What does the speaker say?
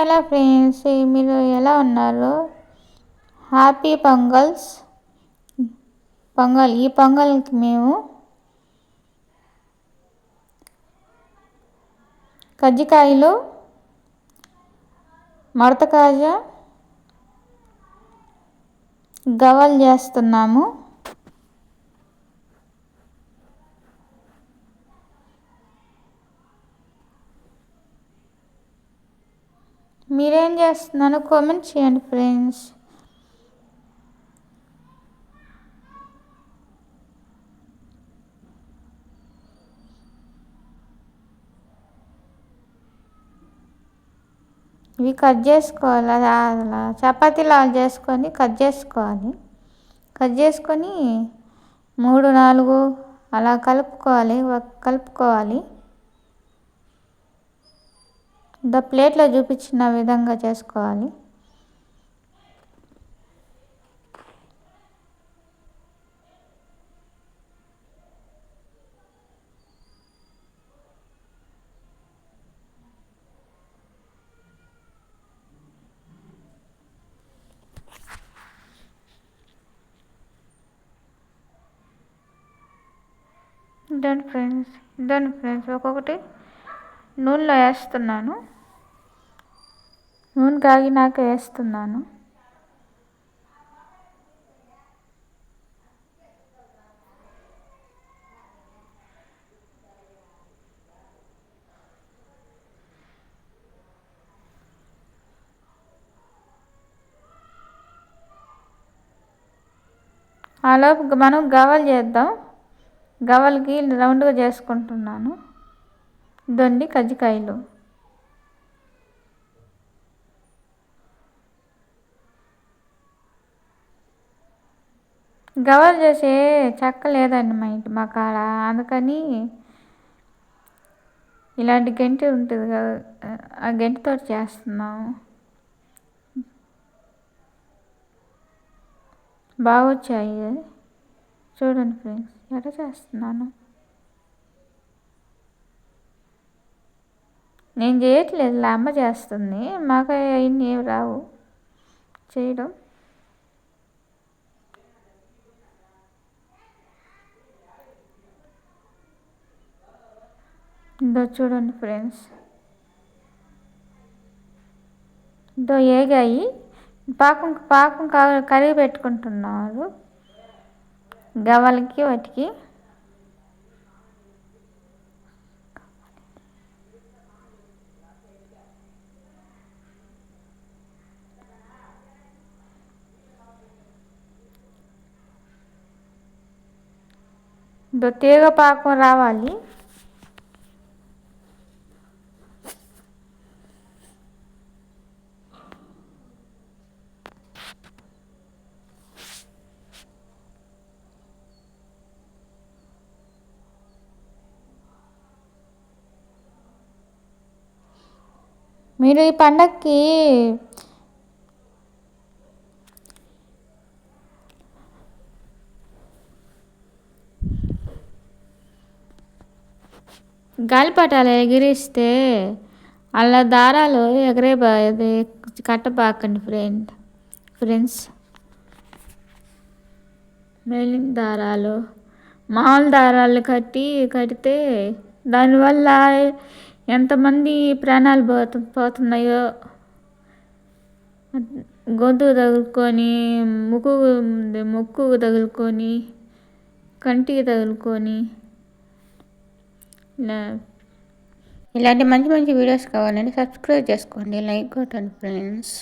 ఎలా ఫ్రెండ్స్, మీరు ఎలా ఉన్నారు? హ్యాపీ పొంగల్. ఈ పొంగల్కి మేము కజ్జికాయలు, మడతకాజ, గవ్వలు చేస్తున్నాము. మీరేం చేస్తున్నారో కామెంట్ చేయండి ఫ్రెండ్స్. ఇవి కట్ చేసుకోవాలి, అలా చపాతీలా చేసుకొని కట్ చేసుకోవాలి. కట్ చేసుకొని 3-4 అలా కలుపుకోవాలి. ప్లేట్లో చూపించిన విధంగా చేసుకోవాలి. ఇదండి ఫ్రెండ్స్ ఒక్కొక్కటి నూనెలో వేస్తున్నాను. నూనె కాగినాక వేస్తున్నాను. ఆలోపు మనం గవ్వలు చేద్దాం. గవ్వలకి రౌండ్గా చేసుకుంటున్నాను. ఇదండి కజ్జికాయలు. గవ్వలు చేసే చెక్క లేదండి మా కాడ, అందుకని ఇలాంటి గంటె ఉంటుంది కదా, ఆ గంటెతో చేస్తున్నాము. బాగా వచ్చాయి. చూడండి ఫ్రెండ్స్ ఎట్లా చేస్తున్నాను. నేను చేయట్లేదు, అమ్మ చేస్తుంది. మాకు అవన్నీ ఏమి రావు చేయడం. చూడండి ఫ్రెండ్స్, ఏగాయి పాకం కరిగి పెట్టుకుంటున్నారు గవ్వలకి వాటికి. తీగ పాకం రావాలి. మీరు ఈ పండగకి గాలిపటాలు ఎగిరిస్తే అలా దారాలు కట్టబాకండి ఫ్రెండ్స్. మెయిలింగ్ దారాలు, మామూలు దారాలు కడితే దానివల్ల ఎంతమంది ప్రాణాలు పోతున్నాయో. గొంతుకు తగులుకొని, ముక్కుకు తగులుకొని, కంటికి తగులుకొని. ఇలాంటి మంచి మంచి వీడియోస్ కావాలంటే సబ్స్క్రైబ్ చేసుకోండి, లైక్ కొట్టండి ఫ్రెండ్స్.